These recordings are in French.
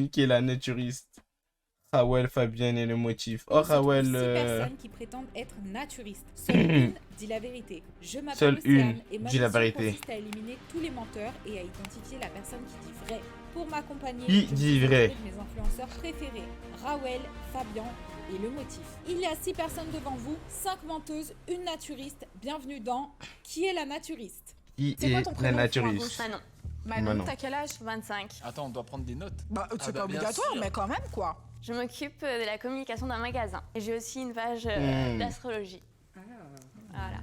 niqué la naturiste. Rawel, Fabienne et le motif. Oh, Il se trouve Rawel. 6 personnes qui prétendent être naturistes. Seule une dit la vérité. Je m'appelle Seule une Océane et ma dit la mission vérité. consiste à éliminer tous les menteurs et à identifier la personne qui dit vrai. Pour m'accompagner, Qui je me dit suis vrai? entourée de mes influenceurs préférés, Rawel, Fabian et le motif. Il y a 6 personnes devant vous, 5 menteuses, une naturiste. Bienvenue dans Qui est la naturiste? Qui C'est quoi est ton la prénom, naturiste? Manon, Manon, Manon. t'as quel âge? 25. Attends, on doit prendre des notes. Bah, c'est bah, pas bien obligatoire, sûr. mais quand même, quoi. Je m'occupe de la communication d'un magasin. Et j'ai aussi une page d'astrologie. Voilà.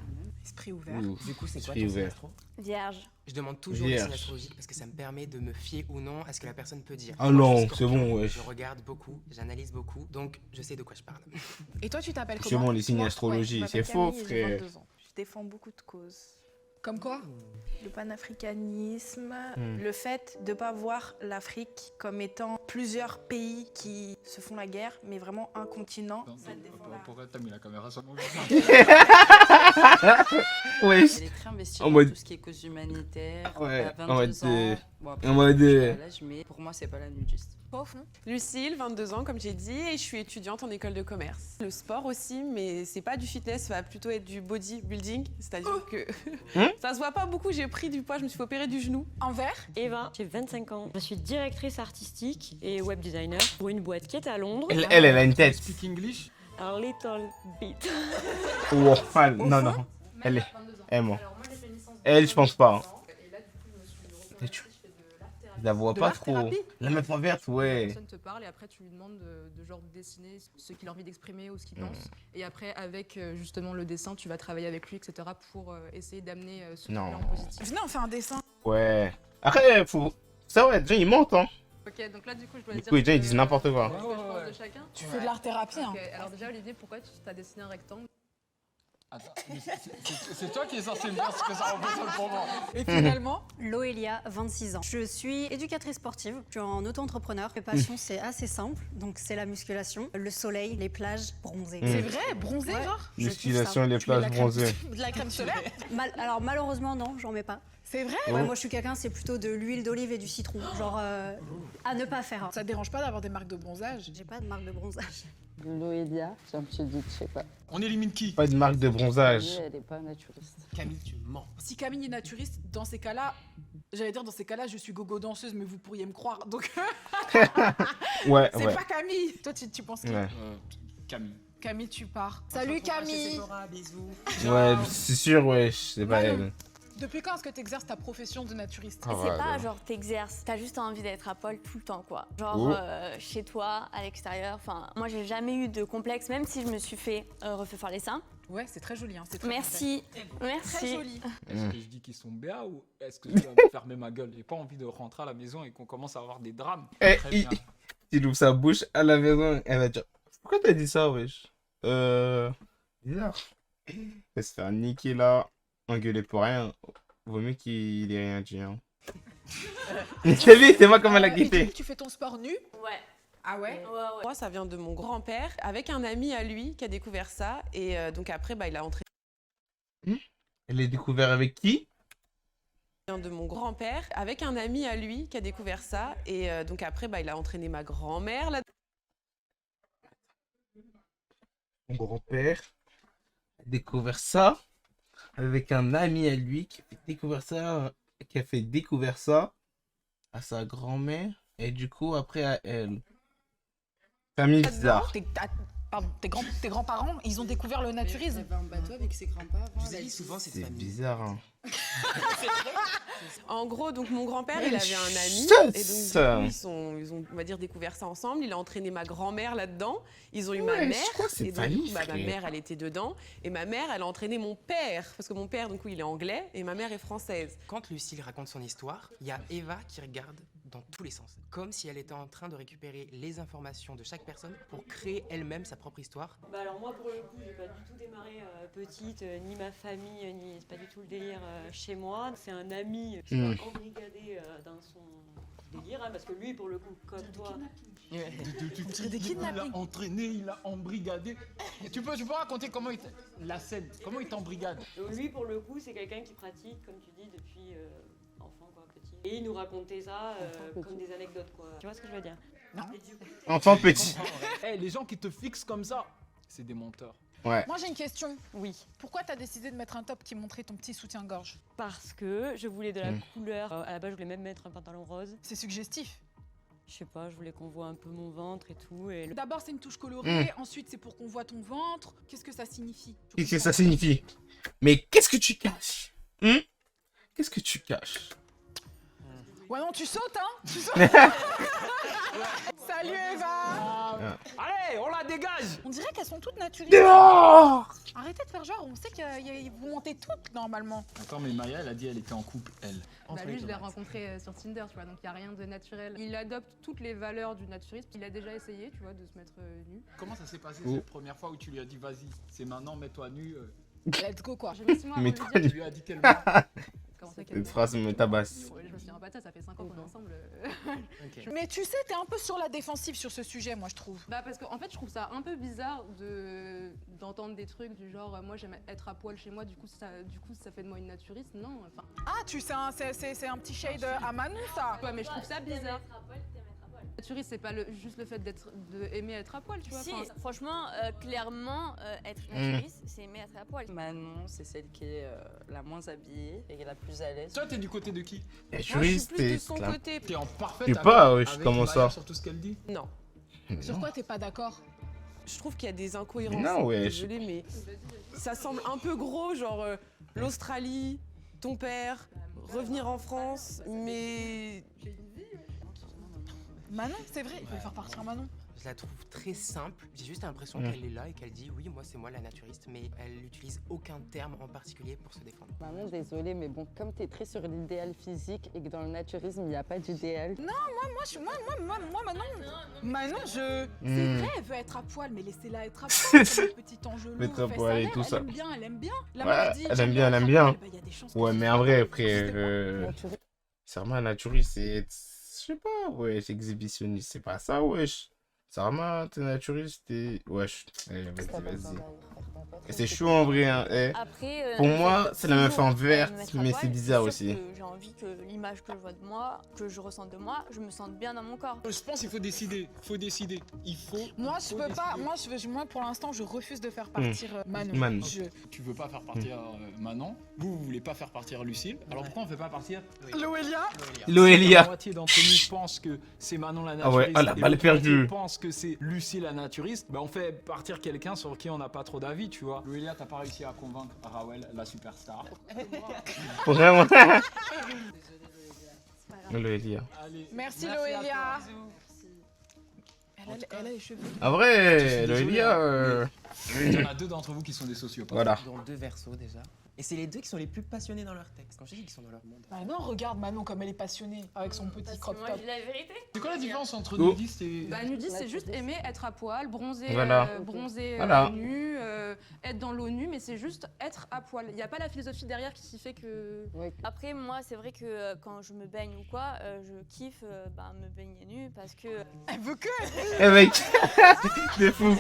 Esprit ouvert. Ouf, Du coup, c'est quoi esprit ton ouvert. signe astro? Vierge. Je demande toujours Vierge. le signe astrologique parce que ça me permet de me fier ou non à ce que la personne peut dire. Ah Moi, je non, suis c'est scorpion, bon, wesh. Je regarde beaucoup, j'analyse beaucoup, donc je sais de quoi je parle. Et toi, tu t'appelles C'est comment? bon, les signes Moi, astrologie, ouais, je c'est m'appelle faux, Camille et j'ai frère. 22 ans. Je défends beaucoup de causes. Comme quoi? Le panafricanisme, le fait de ne pas voir l'Afrique comme étant plusieurs pays qui se font la guerre, mais vraiment un continent. Pourquoi t'as mis la caméra sur moi? Wesh. Elle est très investie En dans mode- tout ce qui est cause humanitaire. Ouais, Elle a en mode 22 ans. Bon, après, en mode je suis à l'âge, mais pour moi, c'est pas la nudiste. Lucille, 22 ans, comme j'ai dit, et je suis étudiante en école de commerce. Le sport aussi, mais c'est pas du fitness, ça va plutôt être du bodybuilding, c'est-à-dire que ça se voit pas beaucoup, j'ai pris du poids, je me suis fait opérer du genou. Envers? Eva, j'ai 25 ans. Je suis directrice artistique et web designer pour une boîte qui est à Londres. Elle a une tête. Speak English? A little bit. Oh, non, non. Elle est. Elle, moi. Elle, je pense pas. Et tu- Je la vois De pas l'art trop. thérapie? La meuf en verte, ouais. Personne te parle et après tu lui demandes de genre dessiner ce qu'il a envie d'exprimer ou ce qu'il pense. Et après avec justement le dessin, tu vas travailler avec lui, etc. pour essayer d'amener ce Non. truc-là en positif. Venez, on fait un dessin. Ouais. Après, faut. Ça, ouais, déjà, ils mentent, hein. Ok, donc là du coup je dois Du dire coup, les gens, ils que- disent n'importe quoi. ce que je pense de chacun. Tu fais de l'art thérapie, hein. Ok, alors déjà Olivier, pourquoi tu as dessiné un rectangle? Attends, mais c'est toi qui es censé me dire ce que ça représente pour moi. Et finalement, Loélia, 26 ans. Je suis éducatrice sportive, je suis en auto-entrepreneur. Mes passions, c'est assez simple, donc c'est la musculation, le soleil, les plages bronzées. c'est vrai, bronzé, Ouais. genre? Je Musculation et les Tu mets de plages la crème- bronzées. De la crème solaire? Alors malheureusement, non, j'en mets pas. C'est vrai? Ouais, moi je suis quelqu'un, c'est plutôt de l'huile d'olive et du citron, genre à ne pas faire. Ça te dérange pas d'avoir des marques de bronzage? J'ai pas de marque de bronzage. Loélia, j'ai un petit doute, je sais pas. On élimine qui? Pas de marque de bronzage. Elle est pas naturiste. Camille, tu mens. Si Camille est naturiste, dans ces cas-là, j'allais dire dans ces cas-là, je suis gogo danseuse, mais vous pourriez me croire. Donc, Ouais, c'est ouais. pas Camille. Toi, tu penses qui? Ouais, Camille. Camille, tu pars. Salut Camille. Bisous. ouais c'est sûr, ouais, c'est pas Manon. elle. Depuis quand est-ce que tu exerces ta profession de naturiste? Ah, C'est ouais, pas ouais. genre t'exerces, t'as juste envie d'être à poil tout le temps quoi. Genre Oh. chez toi, à l'extérieur. Enfin, moi j'ai jamais eu de complexe, même si je me suis fait refait faire les seins. Ouais, c'est très joli. Hein, c'est très Merci, Très merci. joli. Est-ce que je dis qu'ils sont béats ou est-ce que je dois me fermer ma gueule? J'ai pas envie de rentrer à la maison et qu'on commence à avoir des drames. Eh, Très bien. il ouvre sa bouche à la maison, elle va dire pourquoi t'as dit ça, wesh? Bizarre. Elle va se faire niquer là, engueuler pour rien. Vaut mieux qu'il ait rien dit, hein. T'as vu, c'est moi comme elle a Et du kiffé. coup, tu fais ton sport nu? Ouais. Ah ouais? Moi, ça vient de mon grand-père, avec un ami à lui qui a découvert ça, et donc après, bah, il a entraîné. Elle est découvert avec qui? Ça vient de mon grand-père, avec un ami à lui qui a découvert ça, et donc après, bah, il a entraîné ma grand-mère là. Mon grand-père a découvert ça avec un ami à lui qui a fait découvrir ça à sa grand-mère et du coup après à elle. Famille bizarre. Tes grands-parents, ils ont découvert le Il naturisme. avait un bateau avec ses grands-parents. Je vous ai dit souvent, c'est de C'est famille. bizarre, hein. En gros, donc mon grand-père, il avait un ami, Chut. et donc du coup, ils ont, on va dire, découvert ça ensemble. Il a entraîné ma grand-mère là-dedans. Ils ont eu ma Ouais, mère, je crois que c'est et donc famille, du coup, bah, ma frère. mère, elle était dedans, et ma mère, elle a entraîné mon père, parce que mon père, donc il est anglais, et ma mère est française. Quand Lucille raconte son histoire, il y a Eva qui regarde dans tous les sens, comme si elle était en train de récupérer les informations de chaque personne pour créer elle-même sa propre histoire. Bah alors moi pour le coup j'ai pas du tout démarré petite, ni ma famille, ni c'est pas du tout le délire chez moi. C'est un ami qui m'a embrigadé dans son délire, hein, parce que lui pour le coup comme toi. des Il kidnappings. l'a entraîné, il l'a embrigadé. Et tu peux raconter comment la scène, comment il t'embrigade? Donc lui pour le coup c'est quelqu'un qui pratique comme tu dis depuis enfant quoi petit. Et il nous racontait ça comme des anecdotes quoi. Tu vois ce que je veux dire? Non. Enfant petit. Eh, les gens qui te fixent comme ça, c'est des menteurs. Ouais. Moi j'ai une question. Oui. Pourquoi t'as décidé de mettre un top qui montrait ton petit soutien-gorge? Parce que je voulais de la couleur. À la base, je voulais même mettre un pantalon rose. C'est suggestif. Je sais pas, je voulais qu'on voit un peu mon ventre et tout. Et D'abord c'est une touche colorée, ensuite c'est pour qu'on voit ton ventre. Qu'est-ce que ça signifie? Qu'est-ce que ça signifie? Mais qu'est-ce que tu caches? Qu'est-ce que tu caches? Ouais non, tu sautes hein. Tu sautes. Salut Eva. Allez, on la dégage. On dirait qu'elles sont toutes naturelles. Dehors. Arrêtez de faire genre, on sait que vous montez toutes normalement. Attends, mais Maya, elle a dit elle était en couple, elle. Bah lui, je l'ai rencontré sur Tinder, tu vois, donc il n'y a rien de naturel. Il adopte toutes les valeurs du naturisme. Il a déjà essayé, tu vois, de se mettre nu. Comment ça s'est passé cette première fois où tu lui as dit vas-y, c'est maintenant, mets-toi nu Let's go quoi. J'ai mis 6 mois avant de Mais lui dire. Tu lui as dit quel mot? Comment ça, quel Cette mot phrase me tabasse. Ouais, je me souviens pas de ça, ça fait 5 ans qu'on est ensemble. Mais tu sais, t'es un peu sur la défensive sur ce sujet, moi je trouve. Bah parce qu'en fait, je trouve ça un peu bizarre d'entendre des trucs du genre moi j'aime être à poil chez moi, du coup ça fait de moi une naturiste. Non, enfin. Ah, c'est un petit shade à Manon ça. Ouais, mais je trouve ça bizarre. Naturiste, c'est pas juste le fait d'aimer être à poil, tu vois. Si, enfin, franchement, clairement, être naturiste, c'est aimer être à poil. Manon, c'est celle qui est la moins habillée et la plus à l'aise. Toi, t'es du côté de qui? Naturiste, de son côté. T'es en parfaite Je sais pas, avec comment Maya ça? sur tout ce qu'elle dit? Non. Sur quoi t'es pas d'accord? Je trouve qu'il y a des incohérences. Non, ouais. Désolée, mais ça semble un peu gros, genre l'Australie, ton père, revenir en France, mais Manon, c'est vrai, il faut faire partir Manon. Je la trouve très simple. J'ai juste l'impression qu'elle est là et qu'elle dit oui, moi c'est moi la naturiste, mais elle n'utilise aucun terme en particulier pour se défendre. Maman, désolée, mais bon, comme t'es très sur l'idéal physique et que dans le naturisme, il n'y a pas d'idéal. Non, moi, Manon, je... C'est vrai, elle veut être à poil, mais laissez-la être à poil. C'est le petit angelot, Mettre à fesse poil à et l'air, tout ça. Elle aime bien. La Ouais, maladie, elle j'aime aime bien, elle être aime à bien. poil, bah, y a des chances Ouais, que mais ce en soit vrai, pas. frère, Sarma naturiste, c'est... Je sais pas, wesh, exhibitionniste, c'est pas ça, wesh. Sarma, t'es naturiste, t'es... Wesh, vas-y. Et c'est chaud en vrai, hein. Après, Pour moi, c'est la meuf en toujours, verte, me mettre à mais poil, c'est bizarre sûr aussi. que j'ai envie que l'image que je vois de moi, que je ressens de moi, je me sente bien dans mon corps. Je pense qu'il faut décider. Il faut. Moi, je peux pas. Moi, pour l'instant, je refuse de faire partir Manon. Manon. Tu veux pas faire partir Manon. Vous voulez pas faire partir Lucille. Alors pourquoi on fait pas partir Loelia. Loelia. La moitié d'entre nous pense que c'est Manon la naturiste. Ah ouais, ah la et balle l'autre moitié perdue. pense que c'est Lucie la naturiste. Bah on fait partir quelqu'un sur qui on n'a pas trop d'avis, tu vois. Loelia, t'as pas réussi à convaincre Rawel, la superstar. Vraiment. Loelia. Allez, Merci à Loelia. toi, bisous. Elle a les cheveux. En vrai, Loelia... Il y en a deux d'entre vous qui sont des sociopathes. Voilà. Dans deux versos déjà. Et c'est les deux qui sont les plus passionnés dans leur texte. Quand je dis qu'ils sont dans leur monde. Bah non, regarde Manon comme elle est passionnée avec son petit Parce que crop moi, top. je dis la vérité. C'est quoi la différence entre Oh. nudiste et... Bah nudiste, c'est juste aimer être à poil, bronzer, Voilà. Voilà. nu, être dans l'eau nue, mais c'est juste être à poil. Il n'y a pas la philosophie derrière qui fait que... Après, moi, c'est vrai que quand je me baigne ou quoi, je kiffe me baigner nue parce que... Elle veut que. Eh mec, c'est fou.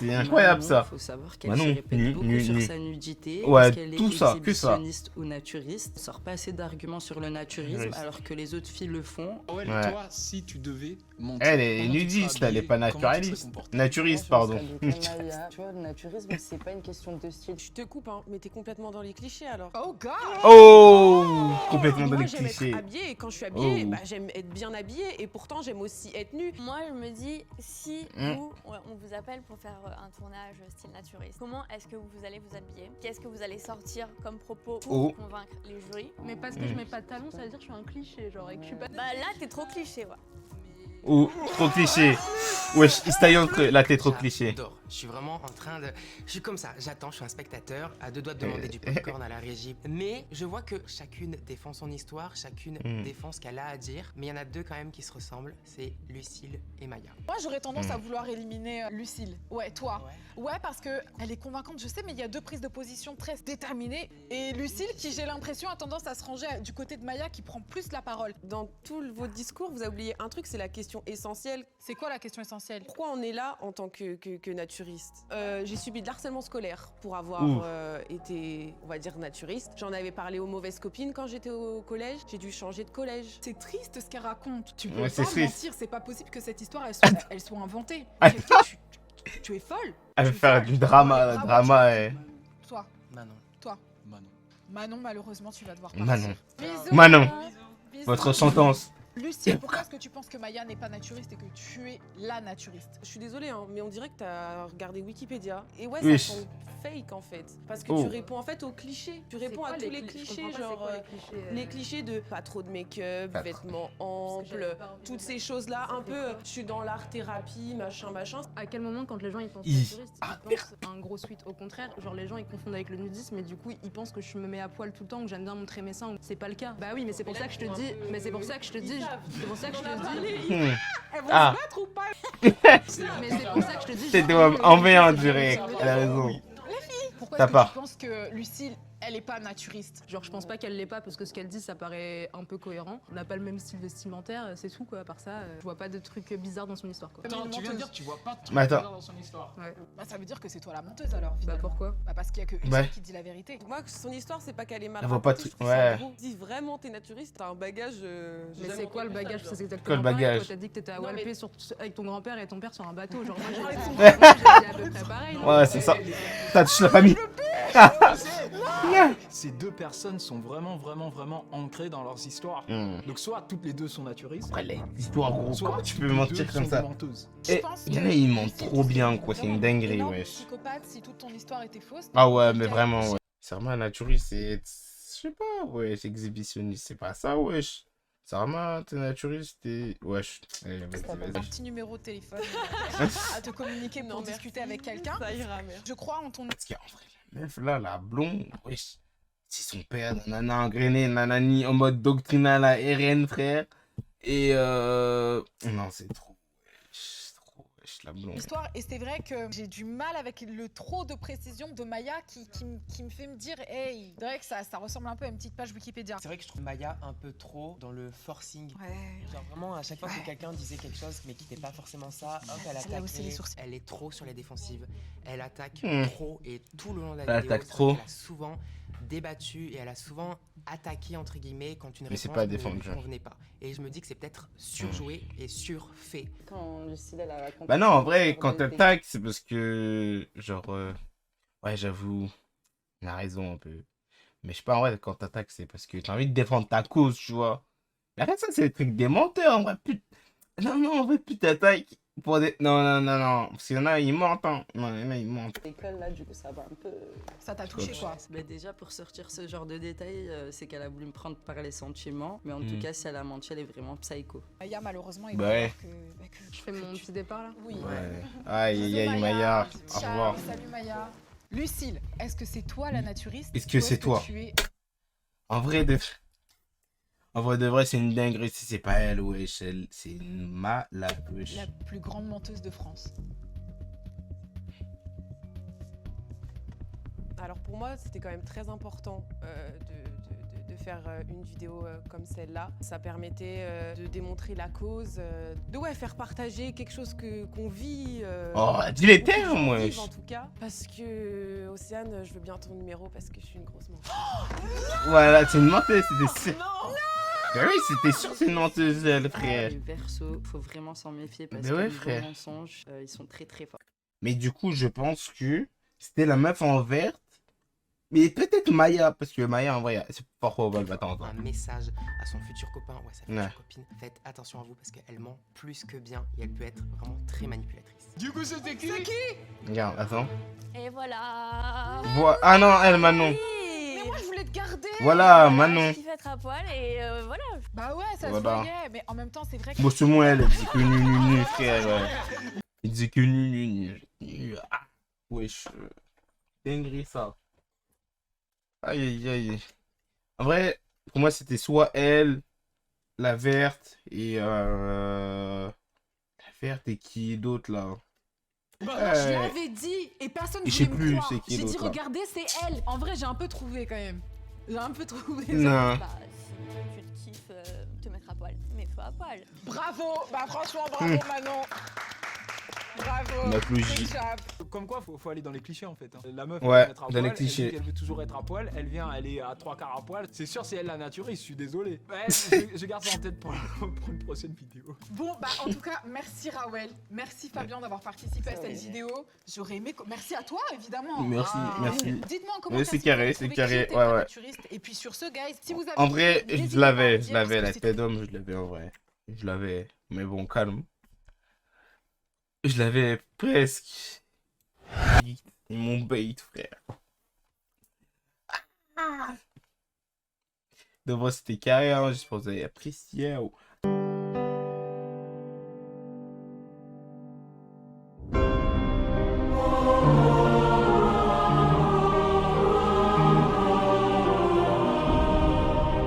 C'est incroyable ça. Il faut savoir qu'elle Bah non, se répète nu, beaucoup nu, sur nu. sa nudité. Ouais, parce qu'elle est tout ça, que ça. exhibitionniste ou naturiste. Elle sort pas assez d'arguments sur le naturisme Naturiste. alors que les autres filles le font. Ouais, Ouais. toi, si tu devais monter... Elle est comment tu te nudiste, serais elle est pas habillée, comment tu te serais naturaliste. comportée? Naturiste, Moi, je pardon. pense qu'elle est comme Maya. Tu vois, le naturisme, c'est pas une question de style. je te coupe, hein, mais t'es complètement dans les clichés alors. Oh god. Oh, complètement dans Moi, les j'aime clichés. être habillée et quand je suis habillée, Oh. bah, j'aime être bien habillée et pourtant j'aime aussi être nue. Moi, je me dis, si on vous appelle pour faire un tournage style naturiste, comment est-ce que vous allez vous habiller? Qu'est-ce que vous allez sortir comme propos pour Oh. convaincre les jurys? Mais parce que je mets pas de talons, ça veut dire que je suis un cliché, genre, et que je suis pas... Bah là, t'es trop cliché, ouais. Ou trop cliché. Wesh, Istayon, là t'es trop cliché. J'adore. Je suis vraiment en train de... Je suis comme ça, j'attends, je suis un spectateur, à deux doigts de demander du popcorn à la régie. Mais je vois que chacune défend son histoire, chacune défend ce qu'elle a à dire. Mais il y en a deux quand même qui se ressemblent, c'est Lucille et Maya. Moi, j'aurais tendance à vouloir éliminer Lucille. Ouais, toi. Ouais, parce que elle est convaincante, je sais, mais il y a deux prises de position très déterminées. Et Lucille, qui j'ai l'impression a tendance à se ranger du côté de Maya, qui prend plus la parole. Dans tout votre discours, vous avez oublié un truc, c'est la question essentielle. C'est quoi la question essentielle? essentiel. Pourquoi on est là en tant que naturiste? J'ai subi de l'harcèlement scolaire pour avoir été, on va dire, naturiste. J'en avais parlé aux mauvaises copines quand j'étais au collège. J'ai dû changer de collège. C'est triste ce qu'elle raconte. Tu peux Ouais, c'est pas triste. mentir, c'est pas possible que cette histoire elle soit inventée. Ah. Tu es folle. Elle veut faire du drama, Toi, Manon. toi. Manon. Manon, malheureusement, tu vas devoir partir. Manon. Bisous. Manon. Bisous. Votre sentence. Lucille, pourquoi est-ce que tu penses que Maya n'est pas naturiste et que tu es la naturiste? Je suis désolée, hein, mais on dirait que t'as regardé Wikipédia. Et ouais, Oui. ça semble fake en fait. Parce que Oh. tu réponds en fait aux clichés. Tu réponds à tous les clichés, genre les clichés de pas trop de make-up, Pas trop. vêtements amples, toutes ces choses-là. Un peu, je suis dans l'art-thérapie, machin. À quel moment, quand les gens ils pensent Ih. naturiste, ils pensent à un gros suite? Au contraire, genre les gens ils confondent avec le nudisme et du coup ils pensent que je me mets à poil tout le temps, que j'aime bien montrer mes seins. C'est pas le cas. Bah oui, mais c'est pour ça que je te dis. Mais c'est pour ça que je te dis. C'est pour ça que je te dis. Elles vont Ah. se battre ou pas? Mais c'est pour ça que je te dis. C'était genre, en V1 direct. Elle a raison. Pourquoi Ça est-ce que part. tu penses que Lucille, elle est pas naturiste? Genre je pense pas qu'elle l'est pas parce que ce qu'elle dit ça paraît un peu cohérent. On n'a pas le même style vestimentaire, c'est tout quoi. À part ça, je vois pas de trucs bizarres dans son histoire quoi. Attends, tu viens de dire que tu vois pas de trucs Mais attends. bizarres dans son histoire. Ouais. Bah ça veut dire que c'est toi la menteuse alors. Bah Finalement. pourquoi? Bah parce qu'il y a que une Ouais. seule qui dit la vérité. Moi, son histoire, c'est pas qu'elle est mal Elle voit pas racontée, de je trouve truc- ça ouais. gros. Si vraiment t'es naturiste, t'as un bagage. j'ai Mais jamais c'est quoi le entendu ça, bagage? genre. C'est exactement Quoi le pareil. bagage? Toi t'as dit que t'étais à Non, mais- Walpé avec ton grand-père et ton père sur un bateau. Genre moi j'ai Ouais, dit c'est à peu près pareil. non? Ouais, c'est ça. Ça touche la famille. Ces deux personnes sont vraiment ancrées dans leurs histoires. Donc soit toutes les deux sont naturistes, Après, l'histoire, gros, soit comment tu toutes peux les mentir deux comme sont ça? des menteuses. Et pense il y en que a, ils mentent Lucille, trop bien, c'est quoi. C'est une vraiment dinguerie, énorme wesh. psychopathe si toute ton histoire était fausse. Ah ouais, mais Quelqu'un- vraiment, ouais. C'est vraiment un naturiste, c'est. Je sais pas, wesh, exhibitionniste, c'est pas ça, wesh. C'est vraiment, t'es naturiste, t'es. Wesh. Allez, vas-y, Un vas-y. petit numéro de téléphone à te communiquer pour Non, discuter merci. avec quelqu'un. Ça ira, merci. Je crois en ton. Parce qu'en vrai, la meuf là, la blonde, wesh. C'est son père, nanana, engrainé, nanani, en mode doctrinal à RN, frère. Et non, c'est trop, wesh, la blonde. Histoire, et c'est vrai que j'ai du mal avec le trop de précision de Maya qui me fait me dire, hey, c'est vrai que ça ressemble un peu à une petite page Wikipédia. C'est vrai que je trouve Maya un peu trop dans le forcing. Ouais. Genre vraiment, à chaque fois que quelqu'un disait quelque chose mais qui n'était pas forcément ça, hop, elle Elle a haussé les attaquait. sourcils. Elle est trop sur les défensives. Elle attaque Hmm. trop et tout le long de la Elle vidéo, attaque c'est vrai trop. qu'elle a souvent débattu et elle a souvent attaqué entre guillemets quand une Mais c'est réponse pas ne défendu. lui convenait pas. Et je me dis que c'est peut-être surjoué et surfait. Quand Lucille, elle a raconté. Bah non, en vrai, son quand belle t'attaques, c'est parce que. Genre. Ouais, j'avoue. On a raison un peu. Mais je sais pas, en vrai, quand t'attaques, c'est parce que t'as envie de défendre ta cause, tu vois. Mais arrête ça, c'est le truc des menteurs, en vrai. Non, en vrai, plus t'attaques. Pour des... Non. Parce qu'il y en a, ils mentent, hein. Non, il y en a, ils mentent. L'école, là, du coup, ça va un peu. Ça t'a touché quoi? Mais déjà, pour sortir ce genre de détails, c'est qu'elle a voulu me prendre par les sentiments. Mais en Hmm. tout cas, si elle a menti, elle est vraiment psycho. Maya, malheureusement, il Bah va ouais. falloir que Je fais mon petit départ là. Oui. Ouais. Aïe, Bisous, aïe, aïe, Maya. Au Ciao, revoir. salut Maya. Lucille, est-ce que c'est toi la naturiste? Est-ce que ou c'est toi? tu es... En vrai, de vrai, c'est une dinguerie. Si c'est pas elle, wesh. C'est une malade, wesh. la plus grande menteuse de France? Alors pour moi, c'était quand même très important de faire une vidéo comme celle-là. Ça permettait de démontrer la cause, de faire partager quelque chose qu'on vit. Oh, dis les beaucoup de termes, gens wesh. vivent, en tout cas. Parce que, Océane, je veux bien ton numéro parce que je suis une grosse menteuse. Voilà, c'est une menteuse, c'était sûr. Bah oui, c'était sûr, c'est une menteuse, elle, frère. Les versos, faut vraiment s'en méfier parce Mais que ouais, les frère. mensonges, ils sont très très forts. Mais du coup, je pense que c'était la meuf en verte. Mais peut-être Maya, parce que Maya, en vrai, c'est pas probable. Attends. Un message à son futur copain ou à sa future Ouais. copine. Faites attention à vous parce qu'elle ment plus que bien et elle peut être vraiment très manipulatrice. Du coup, c'était qui? Regarde, attends. Et voilà. Ah non, elle, Manon. Mais moi, je voulais te garder. Voilà, Manon. Je kiffe être à poil et voilà. Bah ouais, ça se Voilà. voyait. Mais en même temps, c'est vrai que... Bon, c'est moi, elle disait que nu, frère. Il disait que nu. Ah, wesh. Dinguerie, ça. Aïe. En vrai, pour moi, c'était soit elle, la verte, et la verte et qui d'autre, là? Je Euh, l'avais dit et personne je sais voulait me plus croire. c'est qui J'ai dit l'autre, là. regardez c'est elle. En vrai j'ai un peu trouvé quand même. J'ai un peu trouvé. Non. Bah, si tu te kiffes te mettre à poil, mets-toi à poil. Bravo. Bah franchement, Hmm. bravo Manon. Bravo. On applaudit. Good job. Comme quoi, faut aller dans les clichés en fait. Hein. La meuf, Ouais, elle veut être à dans poil, les elle dit clichés. qu'elle veut toujours être à poil, elle vient, elle est à 3/4 à poil. C'est sûr, c'est elle la naturiste, je suis désolé. Ouais, je garde ça en tête pour une prochaine vidéo. Bon, bah en tout cas, merci Rawel, merci Fabien d'avoir participé à cette vidéo. J'aurais aimé. Merci à toi, évidemment. Merci, merci. Dites-moi en Ouais, commentaire. c'est si carré, vous avez c'est trouvé carré, qui était ouais, le ouais. naturiste. Et puis sur ce, guys, si vous avez. En vrai, n'hésitez je pas à l'avais, me je dire, l'avais, la parce que tête d'homme, je l'avais en vrai. Je l'avais, mais bon, calme. Je l'avais presque. Ils m'ont bait, frère. De vrai, c'était carré, hein, j'espère que vous avez apprécié.